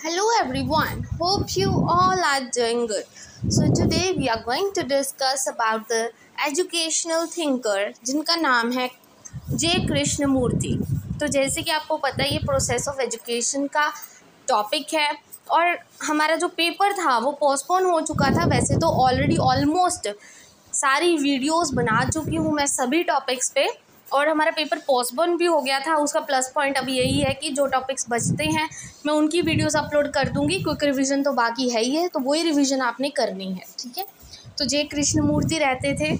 Hello everyone, hope you all are doing good. So today we are going to discuss about the educational thinker जिनका नाम है जे कृष्णमूर्ति। तो जैसे कि आपको पता है ये प्रोसेस ऑफ एजुकेशन का टॉपिक है और हमारा जो पेपर था वो पोस्टपोन हो चुका था। वैसे तो ऑलरेडी ऑलमोस्ट सारी वीडियोस बना चुकी हूँ मैं सभी टॉपिक्स पे और हमारा पेपर पोस्टपोन भी हो गया था। उसका प्लस पॉइंट अभी यही है कि जो टॉपिक्स बचते हैं मैं उनकी वीडियोस अपलोड कर दूंगी। क्विक रिवीजन तो बाकी है ही है, तो वही रिवीजन आपने करनी है, ठीक है। तो जे कृष्णमूर्ति रहते थे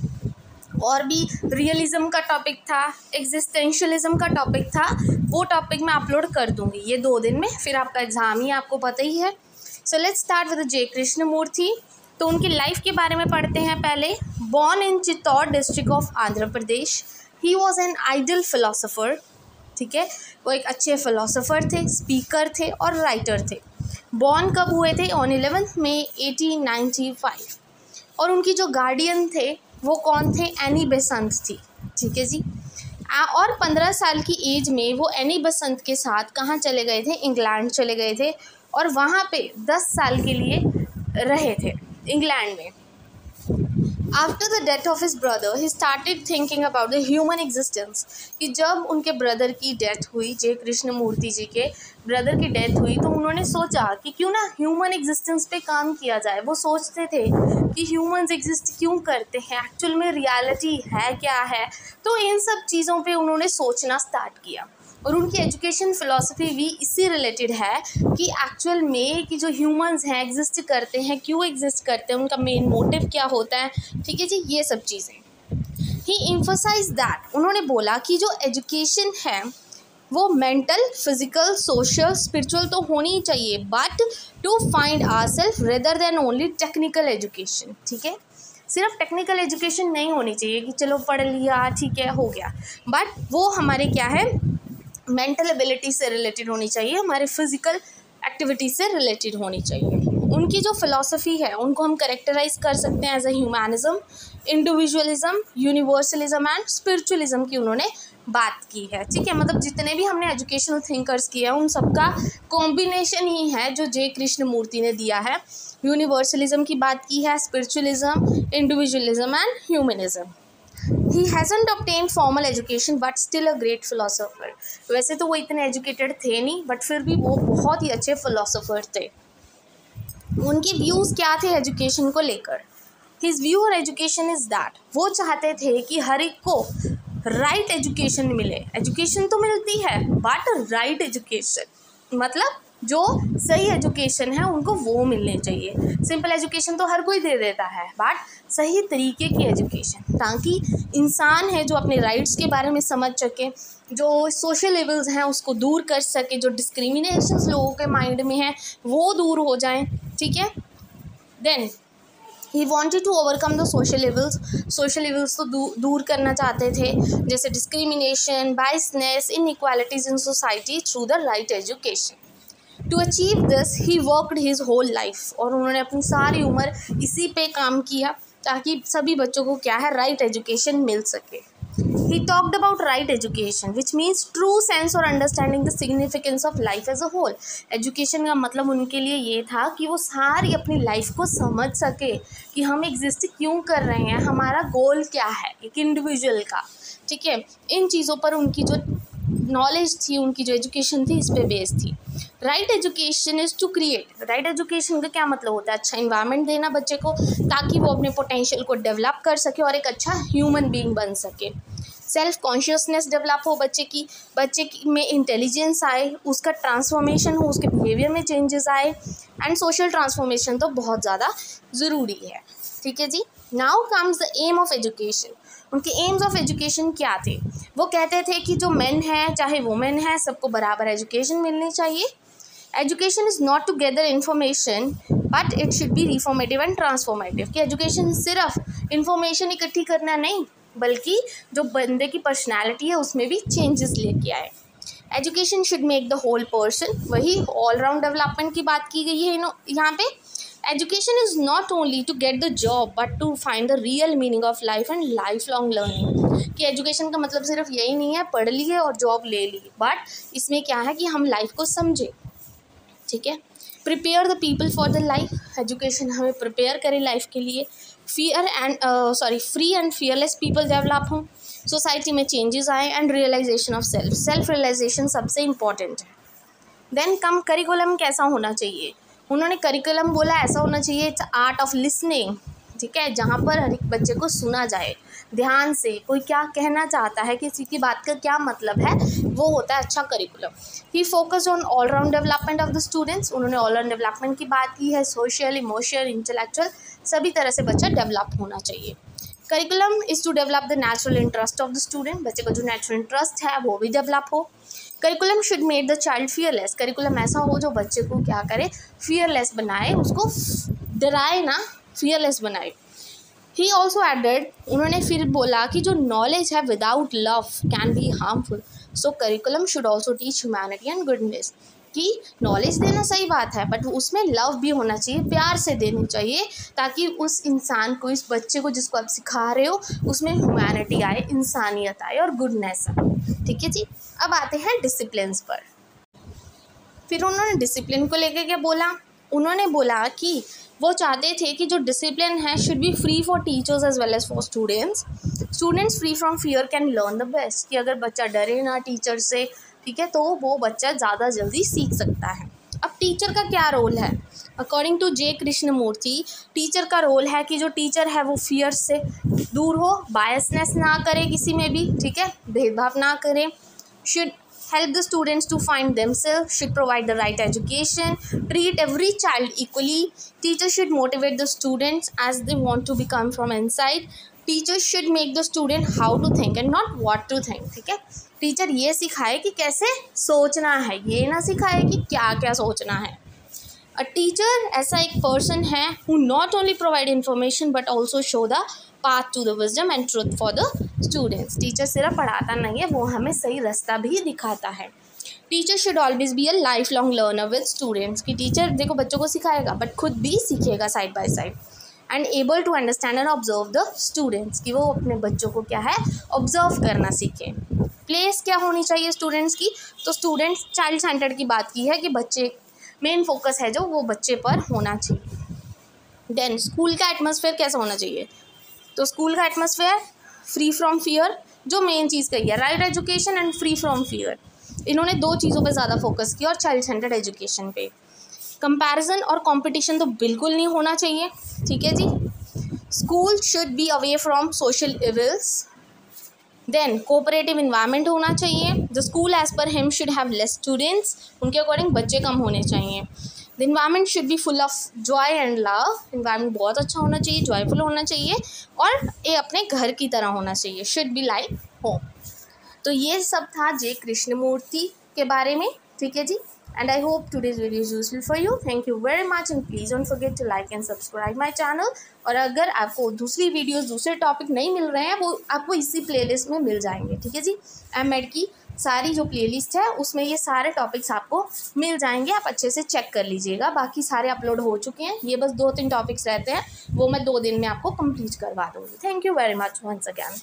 और भी रियलिज्म का टॉपिक था, एग्जिस्टेंशियलिज्म का टॉपिक था, वो टॉपिक मैं अपलोड कर दूंगी ये 2 दिन में। फिर आपका एग्ज़ाम ही आपको पता ही है। So let's start with J Krishnamurti. तो उनकी लाइफ के बारे में पढ़ते हैं पहले। Born in Chittoor district of Andhra Pradesh, he was an ideal philosopher, ठीक है। वो एक अच्छे फिलोसोफर थे, स्पीकर थे और राइटर थे। बॉर्न कब हुए थे? ऑन 11 मई 1895। और उनकी जो गार्डियन थे वो कौन थे? एनी बेसंत थी, ठीक है जी। और 15 साल की एज में वो एनी बेसंत के साथ कहाँ चले गए थे? इंग्लैंड चले गए थे और वहाँ पे 10 साल के लिए रहे थे इंग्लैंड में। After the death of his brother he started thinking about the human existence. कि जब उनके ब्रदर की डेथ हुई, जे कृष्णमूर्ति जी के ब्रदर की डेथ हुई, तो उन्होंने सोचा कि क्यों ना ह्यूमन एग्जिस्टेंस पे काम किया जाए। वो सोचते थे कि ह्यूमंस एग्जिस्ट क्यों करते हैं, एक्चुअल में रियलिटी है क्या है। तो इन सब चीज़ों पे उन्होंने सोचना स्टार्ट किया और उनकी एजुकेशन फ़िलॉसफी भी इससे रिलेटेड है कि एक्चुअल में कि जो ह्यूमंस हैं एग्जिस्ट करते हैं, क्यों एग्जिस्ट करते हैं, उनका मेन मोटिव क्या होता है, ठीक है जी, ये सब चीज़ें। ही एम्फसाइज दैट, उन्होंने बोला कि जो एजुकेशन है वो मेंटल, फिजिकल, सोशल, स्पिरिचुअल तो होनी ही चाहिए, but to find ourselves rather than only technical education, ठीक है। सिर्फ टेक्निकल एजुकेशन नहीं होनी चाहिए कि चलो पढ़ लिया ठीक है हो गया, बट वो हमारे क्या है मेंटल एबिलिटी से रिलेटेड होनी चाहिए, हमारे फिजिकल एक्टिविटी से रिलेटेड होनी चाहिए। उनकी जो फिलॉसफी है उनको हम करेक्टराइज कर सकते हैं as a humanism, individualism, universalism and spiritualism की उन्होंने बात की है, ठीक है। मतलब जितने भी हमने एजुकेशनल थिंकर्स किए हैं उन सबका कॉम्बिनेशन ही है जो जे कृष्णमूर्ति ने दिया है। यूनिवर्सलिज्म की बात की है, spiritualism, individualism and humanism. He hasn't obtained formal education but still a great philosopher। वैसे तो वो इतने एजुकेटेड थे नहीं बट फिर भी वो बहुत ही अच्छे फिलोसोफर थे। उनके व्यूज़ क्या थे एजुकेशन को लेकर? His view on education is that वो चाहते थे कि हर एक को राइट एजुकेशन मिले। एजुकेशन तो मिलती है बट राइट एजुकेशन, मतलब जो सही एजुकेशन है उनको वो मिलनी चाहिए। सिंपल एजुकेशन तो हर कोई दे देता है बट सही तरीके की एजुकेशन, ताकि इंसान है जो अपने राइट्स के बारे में समझ सके, जो सोशल लेवल्स हैं उसको दूर कर सके, जो डिस्क्रिमिनेशंस लोगों के माइंड में है वो दूर हो जाएं, ठीक है। Then he wanted to overcome the social levels तो दूर करना चाहते थे, जैसे discrimination, biasness, inequalities in society through the right education. To achieve this he worked his whole life, और उन्होंने अपनी सारी उम्र इसी पे काम किया ताकि सभी बच्चों को क्या है राइट एजुकेशन मिल सके। He talked about right education, which means true sense or understanding the significance of life as a whole। Education का मतलब उनके लिए ये था कि वो सारी अपनी लाइफ को समझ सके कि हम एग्जिस्ट क्यों कर रहे हैं, हमारा गोल क्या है एक इंडिविजुअल का, ठीक है। इन चीज़ों पर उनकी जो नॉलेज थी, उनकी जो एजुकेशन थी, इस पे बेस्ड थी। Right education is to create. Right education का क्या मतलब होता है? अच्छा इन्वायरमेंट देना बच्चे को ताकि वो अपने पोटेंशियल को डेवलप कर सके और एक अच्छा ह्यूमन बीइंग बन सके। सेल्फ कॉन्शियसनेस डेवलप हो बच्चे में इंटेलिजेंस आए, उसका ट्रांसफॉर्मेशन हो, उसके बिहेवियर में चेंजेस आए, एंड सोशल ट्रांसफॉर्मेशन तो बहुत ज़्यादा ज़रूरी है, ठीक है जी। Now comes the aim of education. उनके एम्स ऑफ एजुकेशन क्या थे? वो कहते थे कि जो मेन है चाहे वुमेन है सबको बराबर एजुकेशन मिलनी चाहिए। Education is not to gather information but it should be reformative and transformative. कि एजुकेशन सिर्फ इन्फॉर्मेशन इकट्ठी करना नहीं बल्कि जो बंदे की पर्सनैलिटी है उसमें भी चेंजेस लेके आए। Education should make the whole person, वही ऑलराउंड डेवलपमेंट की बात की गई है यहाँ पे। Education is not only to get the job but to find the real meaning of life and lifelong learning. कि एजुकेशन का मतलब सिर्फ यही नहीं है पढ़ लिए और जॉब ले ली, बट इसमें क्या है कि हम लाइफ को समझे, ठीक है। Prepare the people for the life, education हमें प्रिपेयर करे लाइफ के लिए। Free and fearless people develop हों, सोसाइटी में चेंजेस आए and realization of self realization सबसे इम्पॉर्टेंट है। देन कम करिकुलम कैसा होना चाहिए, उन्होंने करिकुलम बोला ऐसा होना चाहिए इट्स आर्ट ऑफ लिसनिंग, ठीक है, जहाँ पर हर एक बच्चे को सुना जाए ध्यान से, कोई क्या कहना चाहता है, किसी की बात का क्या मतलब है, वो होता है अच्छा curriculum. He focus on all round development of the students, उन्होंने ऑल राउंड डेवलपमेंट की बात की है, सोशल, इमोशनल, इंटेलेक्चुअल, सभी तरह से बच्चा डेवलप होना चाहिए। Curriculum is to develop the natural interest of the student, बच्चे का जो नेचुरल इंटरेस्ट है वो भी डेवलप हो। Curriculum should made the child fearless, curriculum ऐसा हो जो बच्चे को क्या करे, फियरलेस बनाए, उसको डराए ना, फियरलेस बनाए। ही ऑल्सो एडेड, उन्होंने फिर बोला कि जो नॉलेज है without love can be harmful, so curriculum should also teach humanity and goodness, कि नॉलेज देना सही बात है बट उसमें लव भी होना चाहिए, प्यार से देनी चाहिए, ताकि उस इंसान को, इस बच्चे को जिसको आप सिखा रहे हो, उसमें ह्यूमैनिटी आए, इंसानियत आए और गुडनेस आए, ठीक है जी। अब आते हैं डिसिप्लिन पर। फिर उन्होंने डिसिप्लिन को लेकर क्या बोला, उन्होंने बोला कि वो चाहते थे कि जो डिसिप्लिन है should be free for teachers as well as for students free from fear can learn the best, कि अगर बच्चा डरे ना टीचर से, ठीक है, तो वो बच्चा ज़्यादा जल्दी सीख सकता है। अब टीचर का क्या रोल है, according to J Krishnamurti, teacher का रोल है कि जो टीचर है वो फियर से दूर हो, बायसनेस ना करे किसी में भी, ठीक है, भेदभाव ना करे, should help the students to find themselves, should provide the right education, treat every child equally, teachers should motivate the students as they want to become from inside, teachers should make the student how to think and not what to think, ठीक है, teacher ये सिखाए कि कैसे सोचना है, ये ना सिखाए कि क्या क्या सोचना है। अ टीचर ऐसा एक पर्सन है who not only provide information but also show the path to the wisdom and truth for the students, teacher सिर्फ पढ़ाता नहीं है, वो हमें सही रास्ता भी दिखाता है। Teacher should always be a lifelong learner with students, कि टीचर देखो बच्चों को सिखाएगा बट खुद भी सीखेगा side by side, and able to understand and observe the students, कि वो अपने बच्चों को क्या है ऑब्जर्व करना सीखे। प्लेस क्या होनी चाहिए स्टूडेंट्स की, तो स्टूडेंट्स चाइल्ड सेंटर्ड की बात की है कि बच्चे मेन फोकस है जो वो बच्चे पर होना चाहिए। देन स्कूल का एटमॉस्फेयर कैसा होना चाहिए, तो स्कूल का एटमॉस्फेयर फ्री फ्रॉम फियर, जो मेन चीज़ कही है, right education and free from fear, इन्होंने दो चीज़ों पे ज़्यादा फोकस किया, और चाइल्ड सेंटर्ड एजुकेशन पे। कंपैरिजन और कंपटीशन तो बिल्कुल नहीं होना चाहिए, ठीक है जी। School should be away from social evils. Then cooperative environment होना चाहिए, the school as per him should have less students, उनके अकॉर्डिंग बच्चे कम होने चाहिए। The environment should be full of Joy and love, environment बहुत अच्छा होना चाहिए, जॉयफुल होना चाहिए, और ये अपने घर की तरह होना चाहिए, शुड बी लाइक होम। तो ये सब था जे कृष्णमूर्ति के बारे में, ठीक है जी। And I hope today's video is useful for you. Thank you very much and please don't forget to like and subscribe my channel. और अगर आपको दूसरी वीडियोस, दूसरे टॉपिक नहीं मिल रहे हैं, वो आपको इसी प्लेलिस्ट में मिल जाएंगे, ठीक है जी। एमएड की सारी जो प्लेलिस्ट है उसमें ये सारे टॉपिक्स आपको मिल जाएंगे, आप अच्छे से चेक कर लीजिएगा। बाकी सारे अपलोड हो चुके हैं, ये बस 2-3 टॉपिक्स रहते हैं, वो मैं 2 दिन में आपको कंप्लीट करवा दूँगी। Thank you very much once again.